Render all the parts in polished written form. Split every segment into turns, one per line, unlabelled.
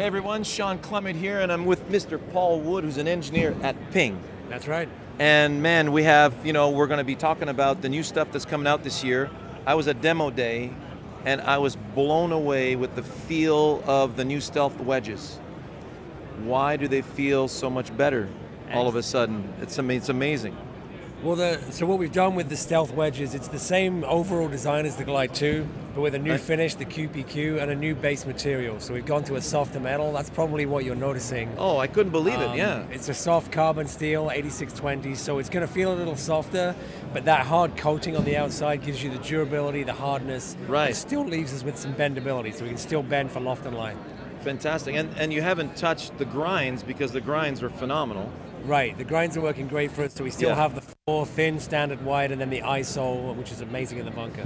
Hey everyone, Shawn Clement here, and I'm with Mr. Paul Wood, who's an engineer at Ping.
That's right.
And man, we have, we're going to be talking about the new stuff that's coming out this year. I was at demo day, and I was blown away with the feel of the new stealth wedges. Why do they feel so much better all of a sudden? It's amazing.
Well, so what we've done with the stealth wedges, it's the same overall design as the Glide 2, but with a new finish, the QPQ, and a new base material. So we've gone to a softer metal. That's probably what you're noticing.
Oh, I couldn't believe it, yeah.
It's a soft carbon steel, 8620, so it's going to feel a little softer, but that hard coating on the outside gives you the durability, the hardness.
Right.
It still leaves us with some bendability, so we can still bend for loft and line.
Fantastic. And you haven't touched the grinds, because the grinds are phenomenal.
Right, the grinds are working great for us, so we still have the 4 thin, standard wide, and then the ISO, which is amazing in the bunker.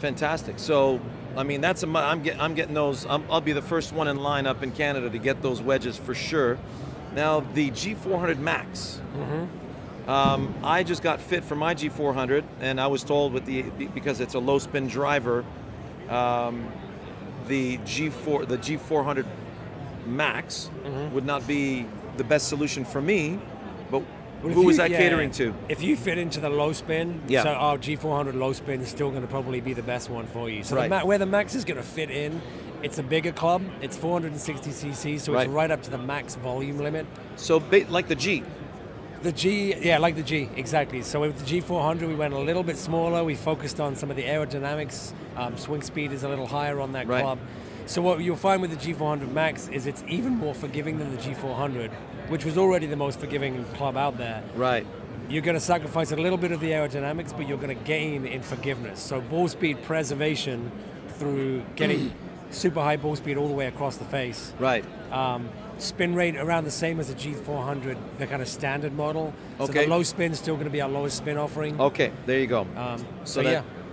Fantastic. So, I mean, I'm getting those. I'll be the first one in line up in Canada to get those wedges for sure. Now, the G400 Max. I just got fit for my G400, and I was told because it's a low spin driver, the G400 Max would not be the best solution for me, but who was that catering to?
If you fit into the low spin, so our G400 low spin is still going to probably be the best one for you. So where the Max is going to fit in, it's a bigger club. It's 460 cc, so it's right up to the max volume limit.
So like the G.
The G, like the G, exactly. So with the G400, we went a little bit smaller. We focused on some of the aerodynamics. Swing speed is a little higher on that club. So what you'll find with the G400 Max is it's even more forgiving than the G400, which was already the most forgiving club out there.
Right.
You're going to sacrifice a little bit of the aerodynamics, but you're going to gain in forgiveness. So ball speed preservation through getting super high ball speed all the way across the face.
Right.
Spin rate around the same as the G400, the kind of standard model. So the low spin is still going to be our lowest spin offering.
Okay, there you go.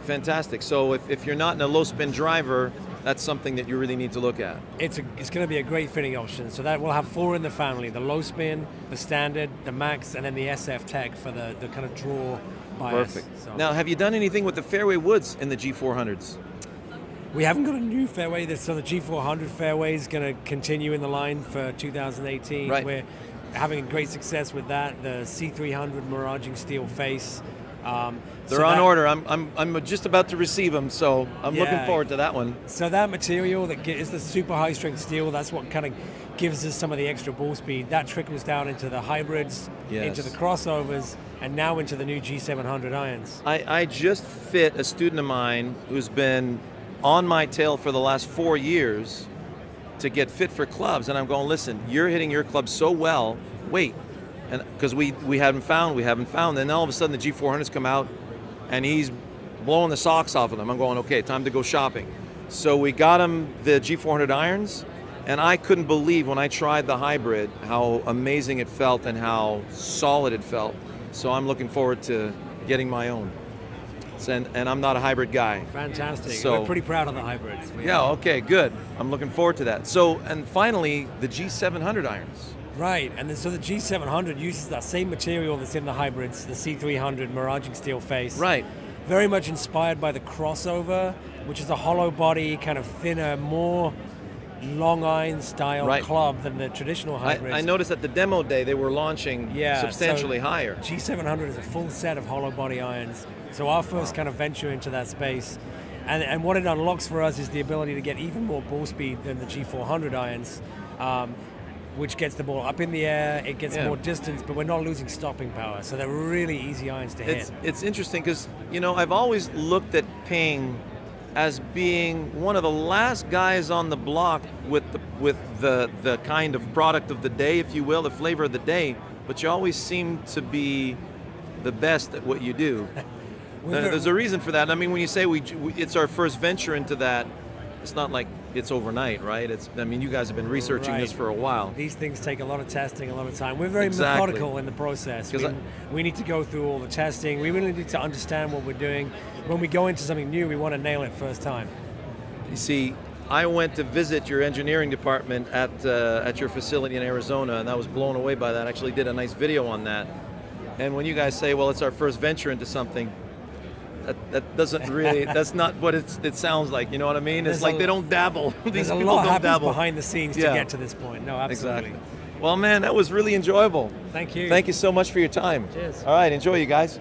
Fantastic. So if you're not in a low spin driver, that's something that you really need to look at.
It's going to be a great fitting option. So that we'll have 4 in the family: the low spin, the standard, the Max, and then the SF Tech for the kind of draw bias.
Perfect.
So.
Now, have you done anything with the fairway woods in the G400s?
We haven't got a new fairway, so the G400 fairway is going to continue in the line for 2018.
Right.
We're having great success with that. The C300 miraging steel face.
They're on order. I'm just about to receive them, so I'm looking forward to that one.
So that material that is the super high strength steel, that's what kind of gives us some of the extra ball speed. That trickles down into the hybrids, into the crossovers, and now into the new G700 irons.
I just fit a student of mine who's been on my tail for the last 4 years to get fit for clubs, and I'm going, listen, you're hitting your club so well, wait. And because we haven't found, then all of a sudden the G400s come out, and he's blowing the socks off of them. I'm going, okay, time to go shopping. So we got him the G400 irons, and I couldn't believe when I tried the hybrid how amazing it felt and how solid it felt. So I'm looking forward to getting my own. And I'm not a hybrid guy.
Fantastic.
So,
we're pretty proud of the hybrids.
Okay, good. I'm looking forward to that. So, and finally, the G700 irons.
Right, and then, so the G700 uses that same material that's in the hybrids, the C300 miraging steel face.
Right.
Very much inspired by the crossover, which is a hollow body, kind of thinner, more long iron style club than the traditional hybrids.
I noticed at the demo day they were launching substantially higher.
G700 is a full set of hollow body irons. So our first kind of venture into that space. And what it unlocks for us is the ability to get even more ball speed than the G400 irons. Which gets the ball up in the air, it gets more distance, but we're not losing stopping power. So they're really easy irons to hit.
It's interesting because, I've always looked at Ping as being one of the last guys on the block with the kind of product of the day, if you will, the flavor of the day, but you always seem to be the best at what you do. There's a reason for that. I mean, when you say it's our first venture into that, it's not like it's overnight, right? You guys have been researching this for a while.
These things take a lot of testing, a lot of time. We're very methodical in the process. We need to go through all the testing. We really need to understand what we're doing. When we go into something new, we want to nail it first time.
You see, I went to visit your engineering department at your facility in Arizona, and I was blown away by that. I actually did a nice video on that. And when you guys say, well, it's our first venture into something, that doesn't really, that's not what it sounds like, you know what I mean? It's like they don't dabble. These
There's a
people
lot
don't
happens
dabble.
behind the scenes to get to this point. No, absolutely.
Exactly. Well, man, that was really enjoyable.
Thank you.
Thank you so much for your time.
Cheers.
All right, enjoy, you guys.